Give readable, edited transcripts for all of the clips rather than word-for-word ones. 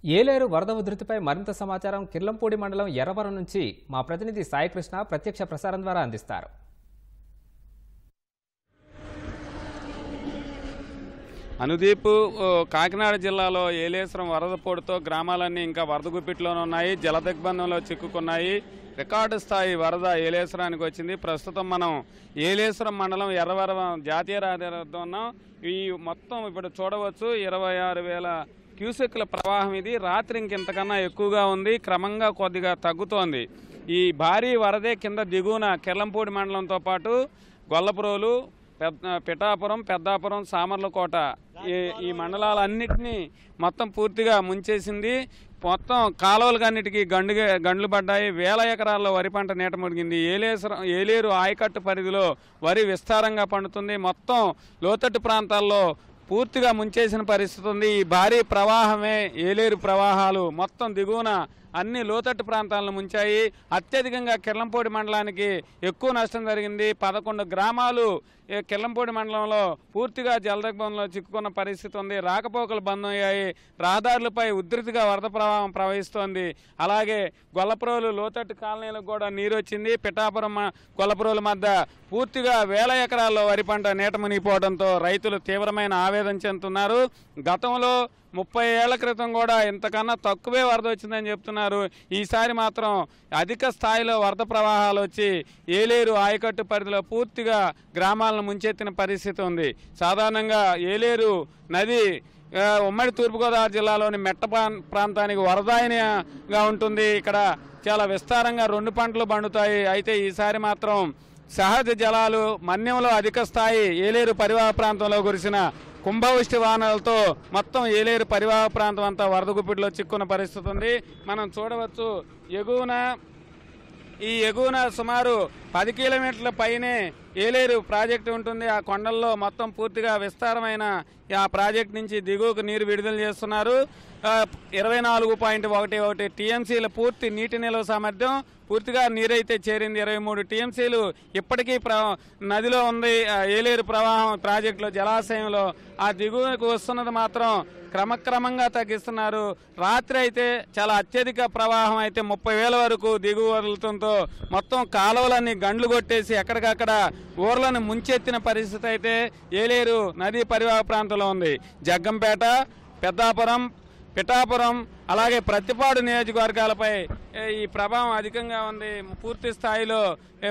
ఏలేరు వరద ఉధృతిపై మరింత సమాచారం కిర్లంపూడి మండలం ఎర్రవరం నుంచి మా ప్రతినిధి సాయికృష్ణ ప్రత్యక్ష ప్రసారం ద్వారా అందిస్తారు. అనుదీప్, కాకినాడ జిల్లాలో ఏలేశ్వరం వరద పోటుతో గ్రామాలన్నీ ఇంకా వరద గుప్పిట్లోనే ఉన్నాయి. జల దిగ్బంధంలో చిక్కుకున్నాయి. రికార్డు స్థాయి వరద ఏలేశ్వరానికి వచ్చింది. ప్రస్తుతం మనం ఏలేశ్వరం మండలం ఎర్రవరం జాతీయ రహదారి ఉన్నాం. ఈ మొత్తం ఇప్పుడు చూడవచ్చు 26,000 క్యూసెక్ల ప్రవాహం. ఇది రాత్రి ఇంకెంతకన్నా ఎక్కువగా ఉంది. క్రమంగా కొద్దిగా తగ్గుతోంది. ఈ భారీ వరదే కింద దిగువన కిర్లంపూడి మండలంతో పాటు గొల్లపురోలు, పిఠాపురం, పెద్దాపురం, సామర్లకోట ఈ మండలాలన్నింటినీ మొత్తం పూర్తిగా ముంచేసింది. మొత్తం కాలువలకన్నిటికీ గండ్లు పడ్డాయి. వేల ఎకరాల్లో వరి పంట నీట మునిగింది. ఏలేరు ఆయకట్టు పరిధిలో వరి విస్తారంగా పండుతుంది. మొత్తం లోతట్టు ప్రాంతాల్లో పూర్తిగా ముంచేసిన పరిస్థితి ఉంది. ఈ భారీ ప్రవాహమే ఏలేరు ప్రవాహాలు మొత్తం దిగువన అన్ని లోతట్టు ప్రాంతాలను ముంచాయి. అత్యధికంగా కిర్లంపూడి మండలానికి ఎక్కువ నష్టం జరిగింది. 11 గ్రామాలు కిర్లంపూడి మండలంలో పూర్తిగా జలదిగ్బంధంలో చిక్కుకున్న పరిస్థితి ఉంది. రాకపోకలు బంద్ అయ్యాయి. రహదారులపై ఉధృతిగా వరద ప్రవాహం ప్రవహిస్తోంది. అలాగే గొల్లపురోలు లోతట్టు కాలనీలకు కూడా నీరు వచ్చింది. పిఠాపురం, గొల్లపురోలు మధ్య పూర్తిగా వేల ఎకరాల్లో వరి పంట నీట మునిగిపోవడంతో రైతులు తీవ్రమైన ఆవేదన చెందుతున్నారు. గతంలో 30 ఏళ్ల క్రితం కూడా ఇంతకన్నా తక్కువే వరద వచ్చిందని చెప్తున్నారు. ఈసారి మాత్రం అధిక స్థాయిలో వరద ప్రవాహాలు వచ్చి ఏలేరు ఆయకట్టు పరిధిలో పూర్తిగా గ్రామాలను ముంచెత్తిన పరిస్థితి ఉంది. సాధారణంగా ఏలేరు నది ఉమ్మడి తూర్పుగోదావరి జిల్లాలోని మెట్ట ప్రాంతానికి వరదాయినిగా ఉంటుంది. ఇక్కడ చాలా విస్తారంగా 2 పంటలు పండుతాయి. అయితే ఈసారి మాత్రం సహజ జలాలు మన్యంలో అధిక స్థాయి ఏలేరు పరివాహ ప్రాంతంలో కురిసిన కుంభవృష్టి వాహనాలతో మొత్తం ఏలేరు పరివాహ ప్రాంతం అంతా వరద గుప్పిడిలో చిక్కున్న పరిస్థితి ఉంది. మనం చూడవచ్చు ఎగువన సుమారు 10 కిలోమీటర్ల పైనే ఏలేరు ప్రాజెక్టు ఉంటుంది. ఆ కొండల్లో మొత్తం పూర్తిగా విస్తారమైన ఆ ప్రాజెక్టు నుంచి దిగువకు నీరు విడుదల చేస్తున్నారు. 24.11 టీఎంసీల పూర్తి నీటి నిల్వ సామర్థ్యం. పూర్తిగా నీరైతే చేరింది. 23 టీఎంసీలు ఇప్పటికీ నదిలో ఉంది. ఏలేరు ప్రవాహం ప్రాజెక్టులో జలాశయంలో ఆ దిగువకు వస్తున్నది మాత్రం క్రమక్రమంగా తగ్గిస్తున్నారు. రాత్రి అయితే చాలా అత్యధిక ప్రవాహం అయితే 30,000 వరకు దిగువ వదులుతుందో మొత్తం కాలువలన్నీ గండ్లు కొట్టేసి ఎక్కడికక్కడ ఊర్లను ముంచెత్తిన పరిస్థితి అయితే ఏలేరు నదీ పరివాహ ప్రాంతంలో ఉంది. జగ్గంపేట, పెద్దాపురం, పిఠాపురం అలాగే ప్రతిపాడు నియోజకవర్గాలపై ఈ ప్రభావం అధికంగా ఉంది. పూర్తి స్థాయిలో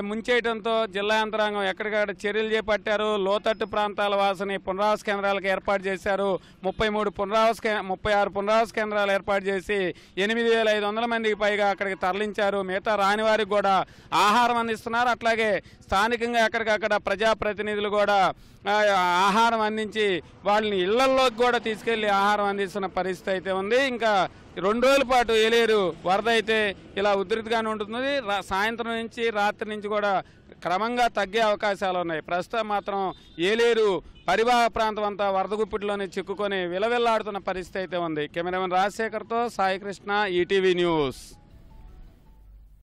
ముంచేయడంతో జిల్లా యంత్రాంగం ఎక్కడికక్కడ చర్యలు చేపట్టారు. లోతట్టు ప్రాంతాల వాసిని పునరావాస కేంద్రాలకు ఏర్పాటు చేశారు. 36 పునరావాస కేంద్రాలు ఏర్పాటు చేసి 8,500 మందికి పైగా అక్కడికి తరలించారు. మిగతా రాని వారికి కూడా ఆహారం అందిస్తున్నారు. అట్లాగే స్థానికంగా ఎక్కడికక్కడ ప్రజాప్రతినిధులు కూడా ఆహారం అందించి వాళ్ళని ఇళ్లల్లోకి కూడా తీసుకెళ్లి ఆహారం అందిస్తున్న పరిస్థితి అయితే ఉంది. ఇంకా 2 రోజుల పాటు ఏలేరు వరద అయితే ఇలా ఉధృతిగానే ఉంటుంది. సాయంత్రం నుంచి రాత్రి నుంచి కూడా క్రమంగా తగ్గే అవకాశాలు ఉన్నాయి. ప్రస్తుతం మాత్రం ఏలేరు పరివాహ ప్రాంతం అంతా వరద గుప్పిడిలోనే చిక్కుకొని విలవిల్లాడుతున్న పరిస్థితి అయితే ఉంది. కెమెరామెన్ రాజశేఖర్తో సాయికృష్ణ, ఈటీవీ న్యూస్.